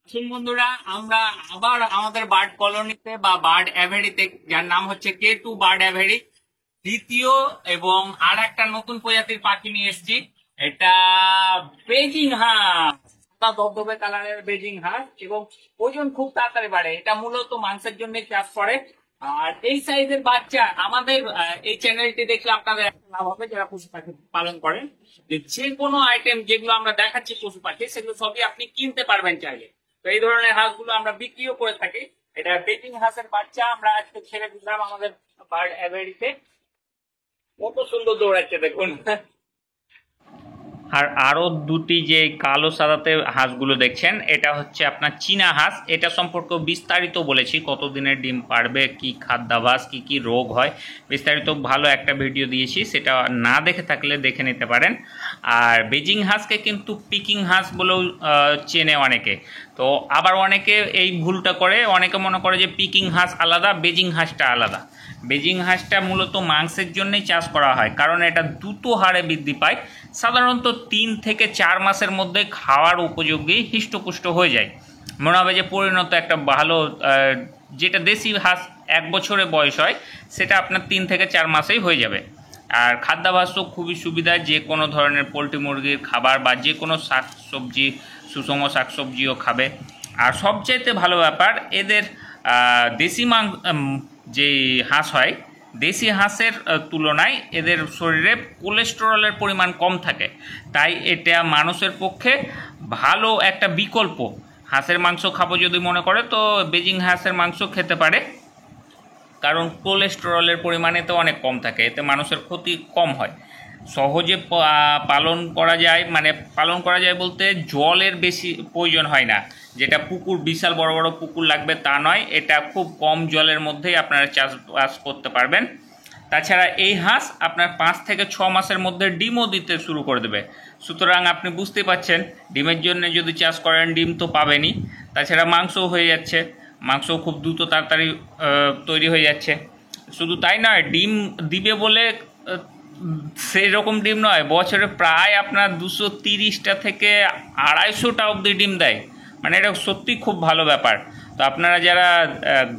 আসুন বন্ধুরা, আমরা আবার আমাদের বার্ড কলোনিতে বা বার্ড অ্যাভেরিতে, যার নাম হচ্ছে K2 বার্ড অ্যাভেরি, দ্বিতীয় এবং আর একটা নতুন প্রজাতির পাখি নিয়ে এসেছি। এটা বেজিং হাঁস, সাদা ধবধবে কালারের বেজিং হাঁস, এবং ওজন খুব তাড়াতাড়ি বাড়ে। এটা মূলত মাংসের জন্য চাষ করে। আর এই সাইজের বাচ্চা আমাদের এই চ্যানেলটি দেখলে আপনাদের একটা লাভ হবে, যারা পশু পাখি পালন করেন, যে কোনো আইটেম যেগুলো আমরা দেখাচ্ছি পশু পাখি, সেগুলো সবই আপনি কিনতে পারবেন চাইলে। তো এই ধরনের হাঁসগুলো আমরা বিক্রিও করে থাকি। এটা বেজিং হাঁসের বাচ্চা আমরা আজকে ছেড়ে দিলাম আমাদের বার্ড অ্যাভেরিতে। কত সুন্দর দৌড়াচ্ছে দেখুন। আর আরও দুটি যে কালো সাদাতে হাঁসগুলো দেখছেন, এটা হচ্ছে আপনার চীনা হাঁস। এটা সম্পর্কে বিস্তারিত বলেছি, কতদিনের ডিম পারবে, কি খাদ্যাভ্যাস, কি কি রোগ হয়, বিস্তারিত ভালো একটা ভিডিও দিয়েছি, সেটা না দেখে থাকলে দেখে নিতে পারেন। আর বেজিং হাঁসকে কিন্তু পিকিং হাঁস বলেও চেনে অনেকে। তো আবার অনেকে এই ভুলটা করে, অনেকে মনে করে যে পিকিং হাঁস আলাদা, বেজিং হাঁসটা আলাদা। বেজিং হাঁসটা মূলত মাংসের জন্যই চাষ করা হয়, কারণ এটা দ্রুত হারে বৃদ্ধি পায়। সাধারণত 3 থেকে 4 মাসের মধ্যে খাওয়ার উপযোগী হৃষ্টপুষ্ট হয়ে যায়। মনে হবে যে পরিণত একটা ভালো, যেটা দেশি হাঁস 1 বছরে বয়স হয়, সেটা আপনার 3 থেকে 4 মাসেই হয়ে যাবে। আর খাদ্যাভ্যাসও খুবই সুবিধা, যে কোনো ধরনের পোলট্রি মুরগির খাবার বা যে কোনো শাকসবজি, সুষম শাকসবজিও খাবে। আর সবচাইতে ভালো ব্যাপার, এদের দেশি যে হাঁস হয়, দেশি হাঁসের তুলনায় এদের শরীরে কোলেস্টেরলের পরিমাণ কম থাকে। তাই এটা মানুষের পক্ষে ভালো একটা বিকল্প। হাঁসের মাংস খাবো যদি মনে করে, তো বেজিং হাঁসের মাংস খেতে পারে, কারণ কোলেস্টেরলের পরিমাণে তো অনেক কম থাকে, এতে মানুষের ক্ষতি কম হয়। সহজে পালন করা যায়, মানে পালন করা যায় বলতে জলের বেশি প্রয়োজন হয় না, যেটা পুকুর, বিশাল বড় বড় পুকুর লাগবে তা নয়। এটা খুব কম জলের মধ্যেই আপনারা চাষবাস করতে পারবেন। তাছাড়া এই হাঁস আপনার 5 থেকে 6 মাসের মধ্যে ডিমও দিতে শুরু করে দেবে। সুতরাং আপনি বুঝতে পারছেন, ডিমের জন্য যদি চাষ করেন, ডিম তো পাবেনই, তাছাড়া মাংসও হয়ে যাচ্ছে, মাংসও খুব দ্রুত তাড়াতাড়ি তৈরি হয়ে যাচ্ছে। শুধু তাই নয়, ডিম দিবে বলে সেই রকম ডিম নয়, বছরে প্রায় আপনার 230টা থেকে 250টা অবধি ডিম দেয়। মানে এটা সত্যি খুব ভালো ব্যাপার। তো আপনারা যারা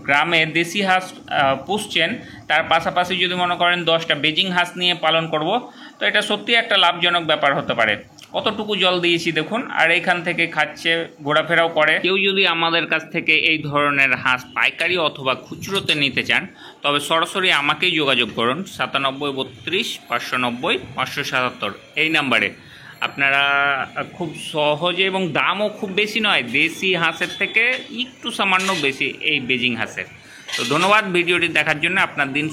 গ্রামে দেশি হাঁস পুষছেন, তার পাশাপাশি যদি মনে করেন 10টা বেজিং হাঁস নিয়ে পালন করব, তো এটা সত্যি একটা লাভজনক ব্যাপার হতে পারে। কতটুকু জল দিয়েছি দেখুন, আর এখান থেকে খাচ্ছে, ঘোরাফেরাও করে। কেউ যদি আমাদের কাছ থেকে এই ধরনের হাঁস পাইকারি অথবা খুচরোতে নিতে চান, তবে সরাসরি আমাকেই যোগাযোগ করুন 9732 590 577 এই নাম্বারে। আপনারা খুব সহজে, এবং দামও খুব বেশি নয়, দেশি হাঁসের থেকে একটু সামান্য বেশি এই বেজিং হাঁসের। তো ধন্যবাদ ভিডিওটি দেখার জন্য। আপনার দিন